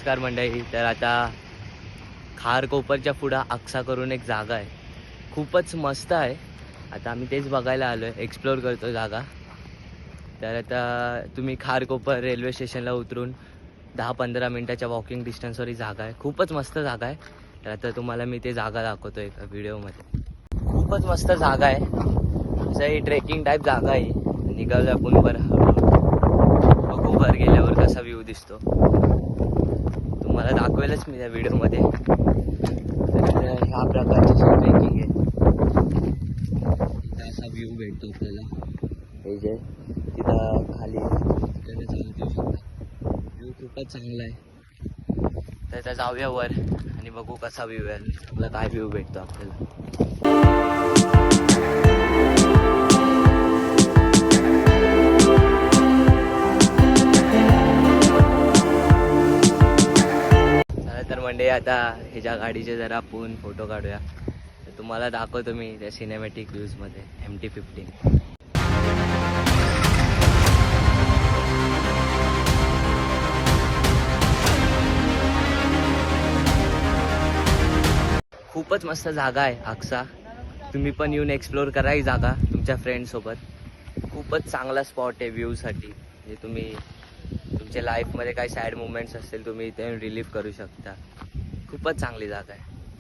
नमस्कार मंडळी. तर आता खारकोपरच्या पुढं अक्सा करून एक जागा आहे, खूपच मस्त आहे. आता आम्ही तेच बघायला आलो आहे, एक्सप्लोअर करतो जागा. तर आता तुम्ही खारकोपर रेल्वे स्टेशनला उतरून 10-15 मिनटाच्या वॉकिंग डिस्टन्सवर ही जागा आहे. खूपच मस्त जागा आहे. तर आता तुम्हाला मी ते जागा दाखवतो एका व्हिडिओमध्ये. खूपच मस्त जागा आहे, असं ही ट्रेकिंग टाईप जागा आहे. निघालो आपण बघू वर गेल्यावर कसा व्ह्यू दिसतो, तुम्हाला दाखवेलच मी त्या व्हिडिओमध्ये. तर ह्या प्रकारची ट्रेकिंग आहे, इथं असा व्ह्यू भेटतो आपल्याला. हे जे तिथं खाली त्याने चालू शकता, व्ह्यू खूपच चांगला आहे. तर आता जाऊया वर आणि बघू कसा व्ह्यू आहे, आपला काय व्ह्यू भेटतो आपल्याला. तर म्हणजे आता ह्याच्या गाडीचे जरा आपण फोटो काढूया. तर तुम्हाला दाखवतो मी त्या सिनेमॅटिक व्ह्यूजमध्ये MT-15. खूपच मस्त जागा आहे अक्सा. तुम्ही पण येऊन एक्सप्लोअर करा ही जागा तुमच्या फ्रेंडसोबत. खूपच चांगला स्पॉट आहे व्ह्यूसाठी. म्हणजे तुम्ही तुमच्या लाईफमध्ये काही सॅड मुवमेंट्स असतील तुम्ही इथे रिलीफ करू शकता. खूपच चांगली जागा आहे.